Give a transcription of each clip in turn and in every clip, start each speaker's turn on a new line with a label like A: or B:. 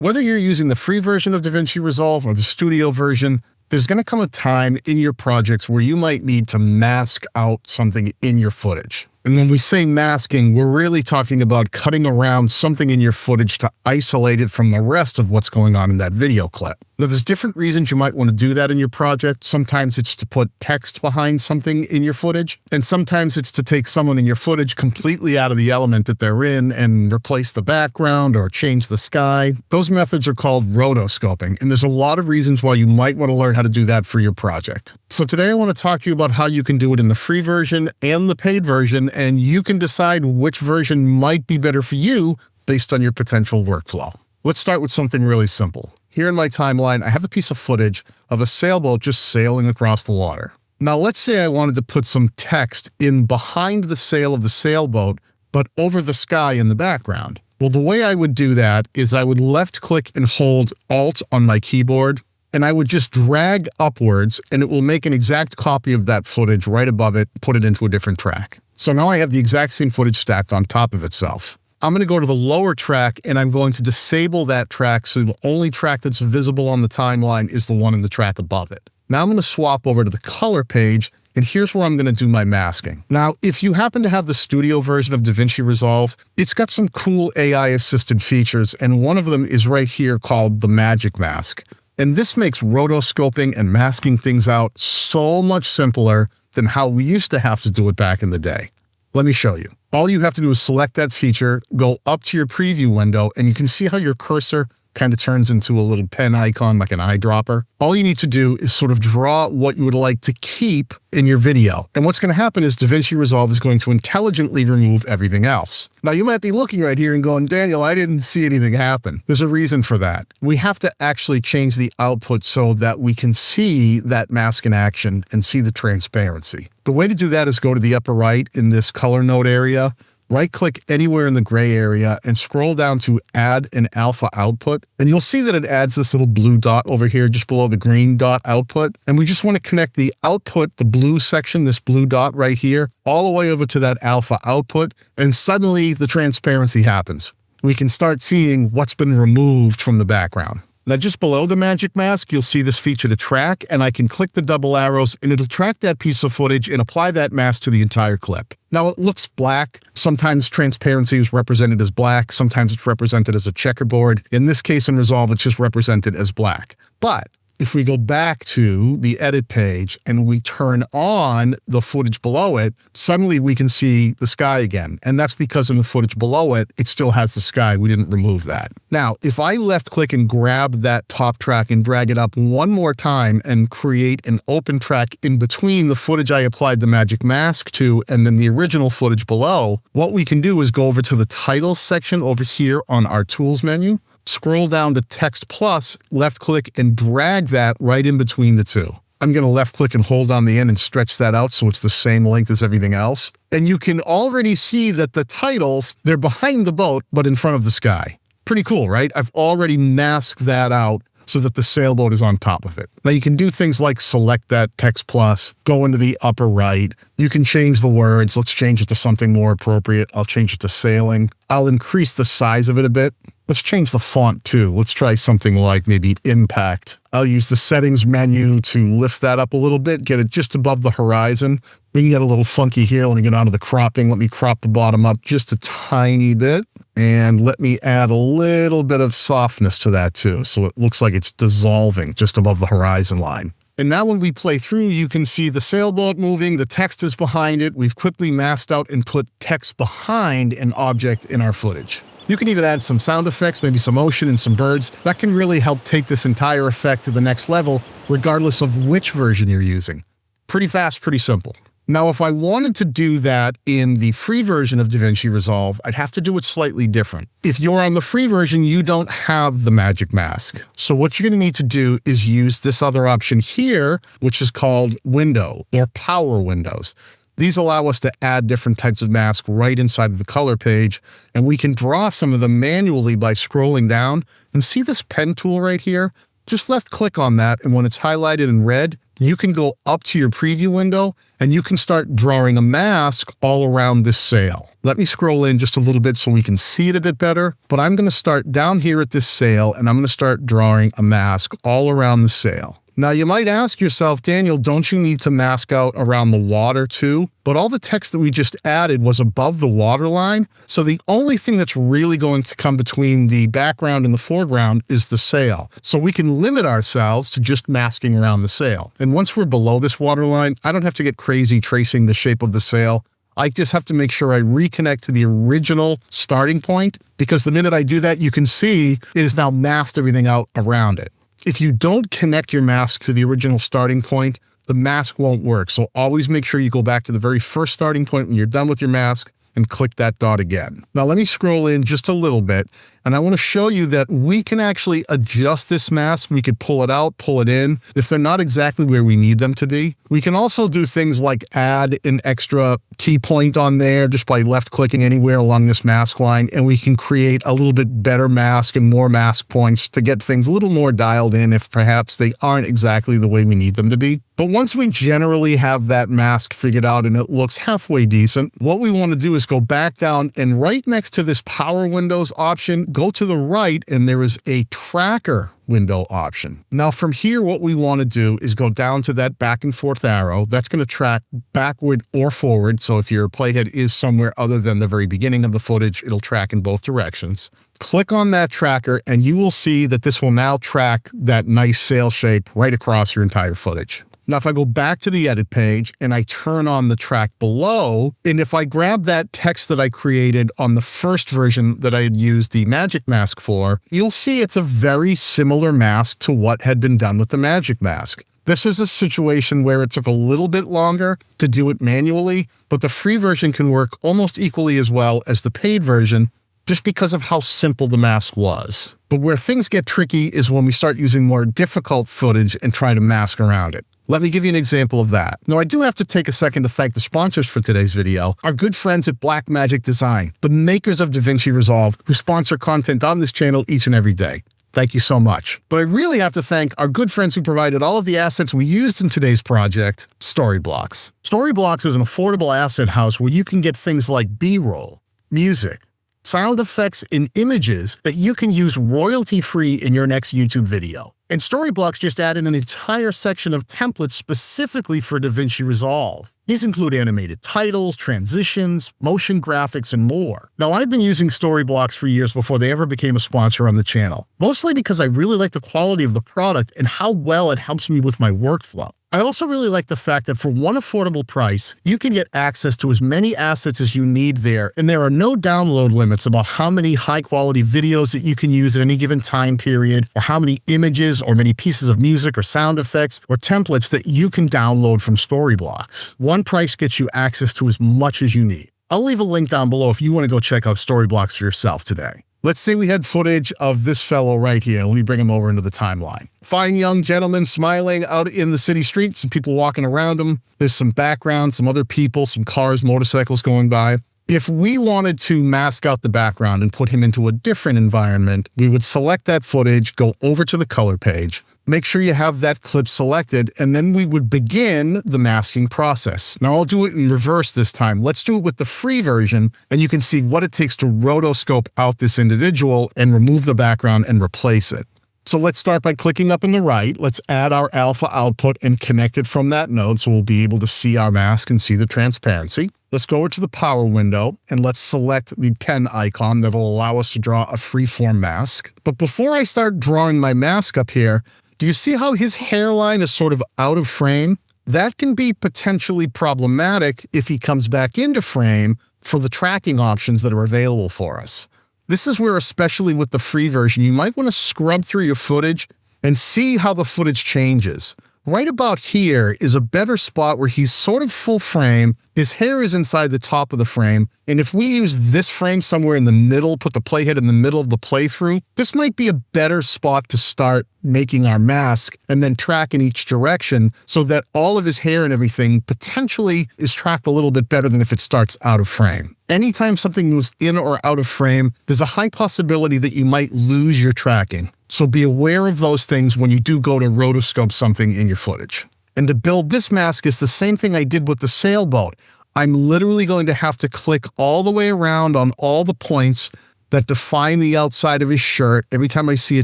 A: Whether you're using the free version of DaVinci Resolve or the studio version, there's going to come a time in your projects where you might need to mask out something in your footage. And when we say masking, we're really talking about cutting around something in your footage to isolate it from the rest of what's going on in that video clip. Now, there's different reasons you might want to do that in your project. Sometimes it's to put text behind something in your footage, and sometimes it's to take someone in your footage completely out of the element that they're in and replace the background or change the sky. Those methods are called rotoscoping, and there's a lot of reasons why you might want to learn how to do that for your project. So today I want to talk to you about how you can do it in the free version and the paid version, and you can decide which version might be better for you based on your potential workflow. Let's start with something really simple. Here in my timeline, I have a piece of footage of a sailboat just sailing across the water. Now, let's say I wanted to put some text in behind the sail of the sailboat, but over the sky in the background. Well, the way I would do that is I would left-click and hold Alt on my keyboard, and I would just drag upwards, and it will make an exact copy of that footage right above it, put it into a different track. So now I have the exact same footage stacked on top of itself. I'm going to go to the lower track, and I'm going to disable that track so the only track that's visible on the timeline is the one in the track above it. Now I'm going to swap over to the color page, and here's where I'm going to do my masking. Now, if you happen to have the studio version of DaVinci Resolve, it's got some cool AI-assisted features, and one of them is right here called the Magic Mask. And this makes rotoscoping and masking things out so much simpler than how we used to have to do it back in the day. Let me show you. All you have to do is select that feature, go up to your preview window, and you can see how your cursor kind of turns into a little pen icon like an eyedropper. All you need to do is sort of draw what you would like to keep in your video. And what's going to happen is DaVinci Resolve is going to intelligently remove everything else. Now, you might be looking right here and going, Daniel, I didn't see anything happen. There's a reason for that. We have to actually change the output so that we can see that mask in action and see the transparency. The way to do that is go to the upper right in this color node area, right-click anywhere in the gray area and scroll down to Add an Alpha Output. And you'll see that it adds this little blue dot over here just below the green dot output. And we just want to connect the output, the blue section, this blue dot right here, all the way over to that alpha output. And suddenly the transparency happens. We can start seeing what's been removed from the background. Now, just below the magic mask, you'll see this feature to track, and I can click the double arrows, and it'll track that piece of footage and apply that mask to the entire clip. Now, it looks black. Sometimes transparency is represented as black. Sometimes it's represented as a checkerboard. In this case, in Resolve, it's just represented as black. But if we go back to the edit page and we turn on the footage below it, suddenly we can see the sky again. And that's because in the footage below it, it still has the sky. We didn't remove that. Now, if I left click and grab that top track and drag it up one more time and create an open track in between the footage I applied the magic mask to and then the original footage below, what we can do is go over to the titles section over here on our tools menu, scroll down to Text Plus, left click and drag that right in between the two. I'm going to left click and hold on the end and stretch that out so it's the same length as everything else. And you can already see that the titles, they're behind the boat, but in front of the sky. Pretty cool, right? I've already masked that out so that the sailboat is on top of it. Now you can do things like select that Text Plus, go into the upper right. You can change the words. Let's change it to something more appropriate. I'll change it to sailing. I'll increase the size of it a bit. Let's change the font too. Let's try something like maybe impact. I'll use the settings menu to lift that up a little bit, get it just above the horizon. We can get a little funky here. Let me get onto the cropping. Let me crop the bottom up just a tiny bit. And let me add a little bit of softness to that too. So it looks like it's dissolving just above the horizon line. And now when we play through, you can see the sailboat moving, the text is behind it. We've quickly masked out and put text behind an object in our footage. You can even add some sound effects, maybe some ocean and some birds. That can really help take this entire effect to the next level, regardless of which version you're using. Pretty fast, pretty simple. Now, if I wanted to do that in the free version of DaVinci Resolve, I'd have to do it slightly different. If you're on the free version, you don't have the magic mask. So what you're going to need to do is use this other option here, which is called Window or Power Windows. These allow us to add different types of masks right inside of the color page, and we can draw some of them manually by scrolling down. And see this pen tool right here? Just left click on that, and when it's highlighted in red, you can go up to your preview window and you can start drawing a mask all around this sail. Let me scroll in just a little bit so we can see it a bit better, but I'm going to start down here at this sail and I'm going to start drawing a mask all around the sail. Now you might ask yourself, Daniel, don't you need to mask out around the water too? But all the text that we just added was above the water line, so the only thing that's really going to come between the background and the foreground is the sail. So we can limit ourselves to just masking around the sail. And once we're below this water line, I don't have to get crazy tracing the shape of the sail. I just have to make sure I reconnect to the original starting point, because the minute I do that, you can see it has now masked everything out around it. If you don't connect your mask to the original starting point, the mask won't work. So always make sure you go back to the very first starting point when you're done with your mask and click that dot again. Now let me scroll in just a little bit, and I want to show you that we can actually adjust this mask. We could pull it out, pull it in, if they're not exactly where we need them to be. We can also do things like add an extra key point on there just by left clicking anywhere along this mask line, and we can create a little bit better mask and more mask points to get things a little more dialed in if perhaps they aren't exactly the way we need them to be. But once we generally have that mask figured out and it looks halfway decent, what we want to do is go back down and right next to this power windows option, go to the right and there is a tracker window option. Now from here, what we want to do is go down to that back and forth arrow. That's going to track backward or forward. So if your playhead is somewhere other than the very beginning of the footage, it'll track in both directions. Click on that tracker and you will see that this will now track that nice sail shape right across your entire footage. Now, if I go back to the edit page and I turn on the track below, and if I grab that text that I created on the first version that I had used the magic mask for, you'll see it's a very similar mask to what had been done with the magic mask. This is a situation where it took a little bit longer to do it manually, but the free version can work almost equally as well as the paid version, just because of how simple the mask was. But where things get tricky is when we start using more difficult footage and try to mask around it. Let me give you an example of that. Now, I do have to take a second to thank the sponsors for today's video, our good friends at Blackmagic Design, the makers of DaVinci Resolve, who sponsor content on this channel each and every day. Thank you so much. But I really have to thank our good friends who provided all of the assets we used in today's project, Storyblocks. Storyblocks is an affordable asset house where you can get things like B-roll, music, sound effects, and images that you can use royalty-free in your next YouTube video. And Storyblocks just added an entire section of templates specifically for DaVinci Resolve. These include animated titles, transitions, motion graphics, and more. Now, I've been using Storyblocks for years before they ever became a sponsor on the channel, mostly because I really like the quality of the product and how well it helps me with my workflow. I also really like the fact that for one affordable price, you can get access to as many assets as you need there, and there are no download limits about how many high-quality videos that you can use at any given time period, or how many images or many pieces of music or sound effects or templates that you can download from Storyblocks. One price gets you access to as much as you need. I'll leave a link down below if you want to go check out Storyblocks for yourself today. Let's say we had footage of this fellow right here. Let me bring him over into the timeline. Fine young gentleman smiling out in the city streets, some people walking around him. There's some background, some other people, some cars, motorcycles going by. If we wanted to mask out the background and put him into a different environment, we would select that footage, go over to the color page, make sure you have that clip selected, and then we would begin the masking process. Now I'll do it in reverse this time. Let's do it with the free version, and you can see what it takes to rotoscope out this individual and remove the background and replace it. So let's start by clicking up in the right. Let's add our alpha output and connect it from that node so we'll be able to see our mask and see the transparency. Let's go over to the power window and let's select the pen icon that will allow us to draw a freeform mask. But before I start drawing my mask up here, do you see how his hairline is sort of out of frame? That can be potentially problematic if he comes back into frame for the tracking options that are available for us. This is where, especially with the free version, you might want to scrub through your footage and see how the footage changes. Right about here is a better spot where he's sort of full frame, his hair is inside the top of the frame, And if we use this frame somewhere in the middle, put the playhead in the middle of the playthrough, this might be a better spot to start making our mask and then track in each direction so that all of his hair and everything potentially is tracked a little bit better than if it starts out of frame. Anytime something moves in or out of frame, there's a high possibility that you might lose your tracking. So be aware of those things when you do go to rotoscope something in your footage. And to build this mask is the same thing I did with the sailboat. I'm literally going to have to click all the way around on all the points that define the outside of his shirt. Every time I see a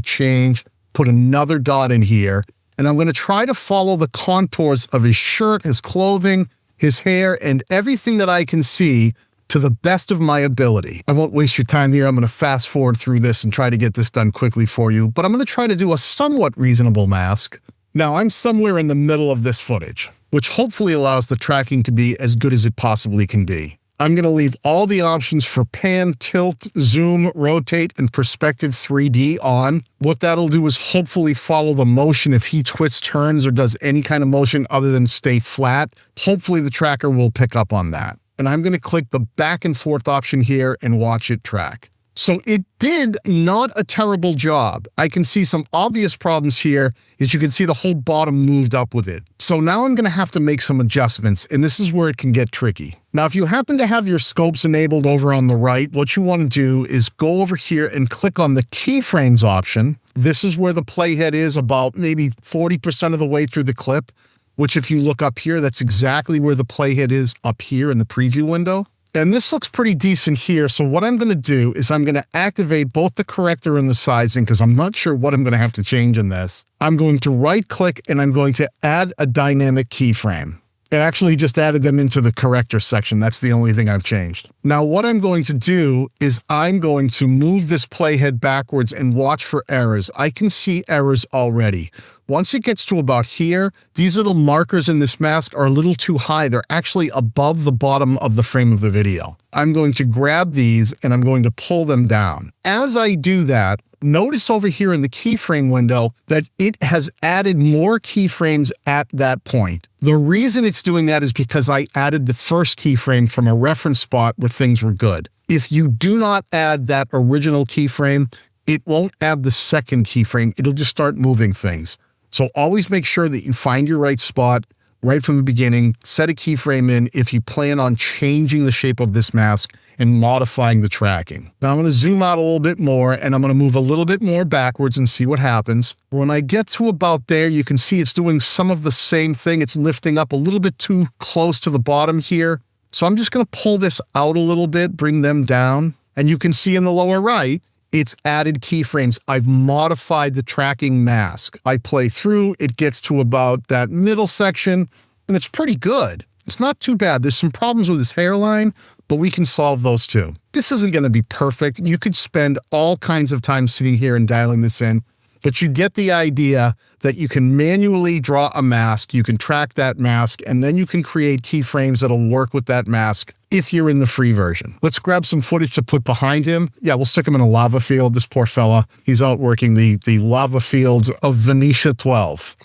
A: change, put another dot in here. And I'm going to try to follow the contours of his shirt, his clothing, his hair, and everything that I can see to the best of my ability. I won't waste your time here. I'm going to fast forward through this and try to get this done quickly for you, but I'm going to try to do a somewhat reasonable mask. Now, I'm somewhere in the middle of this footage, which hopefully allows the tracking to be as good as it possibly can be. I'm going to leave all the options for pan, tilt, zoom, rotate, and perspective 3D on. What that'll do is hopefully follow the motion if he twists, turns, or does any kind of motion other than stay flat. Hopefully the tracker will pick up on that. And I'm going to click the back and forth option here and watch it track. So it did not a terrible job. I can see some obvious problems here, as you can see the whole bottom moved up with it. So now I'm going to have to make some adjustments, and this is where it can get tricky. Now, if you happen to have your scopes enabled over on the right, what you want to do is go over here and click on the keyframes option. This is where the playhead is about maybe 40% of the way through the clip, which if you look up here, that's exactly where the playhead is up here in the preview window. And this looks pretty decent here. So what I'm going to do is I'm going to activate both the corrector and the sizing because I'm not sure what I'm going to have to change in this. I'm going to right click and I'm going to add a dynamic keyframe. It actually just added them into the corrector section. That's the only thing I've changed. Now what I'm going to do is I'm going to move this playhead backwards and watch for errors. I can see errors already. Once it gets to about here, these little markers in this mask are a little too high. They're actually above the bottom of the frame of the video. I'm going to grab these and I'm going to pull them down. As I do that, notice over here in the keyframe window that it has added more keyframes at that point. The reason it's doing that is because I added the first keyframe from a reference spot where things were good. If you do not add that original keyframe, it won't add the second keyframe. It'll just start moving things. So always make sure that you find your right spot right from the beginning, set a keyframe in if you plan on changing the shape of this mask and modifying the tracking. Now I'm going to zoom out a little bit more and I'm going to move a little bit more backwards and see what happens. When I get to about there, you can see it's doing some of the same thing. It's lifting up a little bit too close to the bottom here. So I'm just going to pull this out a little bit, bring them down. And you can see in the lower right, it's added keyframes. I've modified the tracking mask. I play through, it gets to about that middle section, and it's pretty good. It's not too bad. There's some problems with his hairline, but we can solve those too. This isn't going to be perfect. You could spend all kinds of time sitting here and dialing this in, but you get the idea that you can manually draw a mask, you can track that mask, and then you can create keyframes that'll work with that mask if you're in the free version. Let's grab some footage to put behind him. Yeah, we'll stick him in a lava field. This poor fella, he's out working the lava fields of Venetia 12.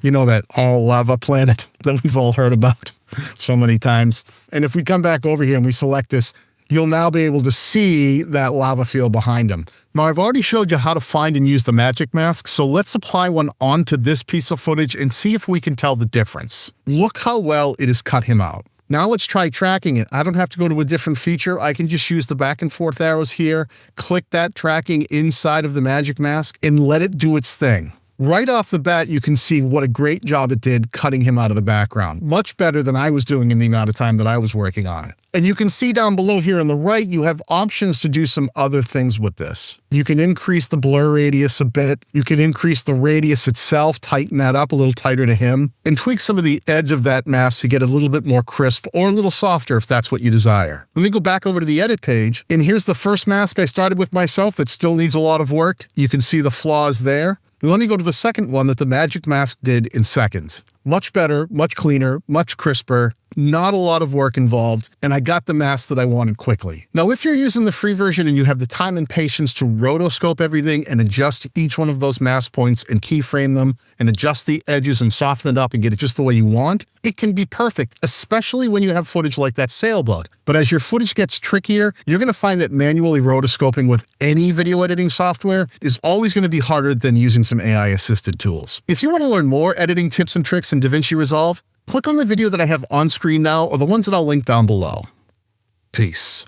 A: You know, that all lava planet that we've all heard about so many times. And if we come back over here and we select this, you'll now be able to see that lava field behind him. Now, I've already showed you how to find and use the magic mask, so let's apply one onto this piece of footage and see if we can tell the difference. Look how well it has cut him out. Now let's try tracking it. I don't have to go to a different feature. I can just use the back and forth arrows here, click that tracking inside of the magic mask, and let it do its thing. Right off the bat, you can see what a great job it did cutting him out of the background. Much better than I was doing in the amount of time that I was working on it. And you can see down below here on the right, you have options to do some other things with this. You can increase the blur radius a bit. You can increase the radius itself, tighten that up a little tighter to him, and tweak some of the edge of that mask to get a little bit more crisp or a little softer if that's what you desire. Let me go back over to the edit page, and here's the first mask I started with myself that still needs a lot of work. You can see the flaws there. Let me go to the second one that the magic mask did in seconds. Much better, much cleaner, much crisper. not a lot of work involved, and I got the mask that I wanted quickly. Now, if you're using the free version and you have the time and patience to rotoscope everything and adjust each one of those mask points and keyframe them and adjust the edges and soften it up and get it just the way you want, it can be perfect, especially when you have footage like that sailboat. But as your footage gets trickier, you're going to find that manually rotoscoping with any video editing software is always going to be harder than using some AI-assisted tools. If you want to learn more editing tips and tricks in DaVinci Resolve, click on the video that I have on screen now or the ones that I'll link down below. Peace.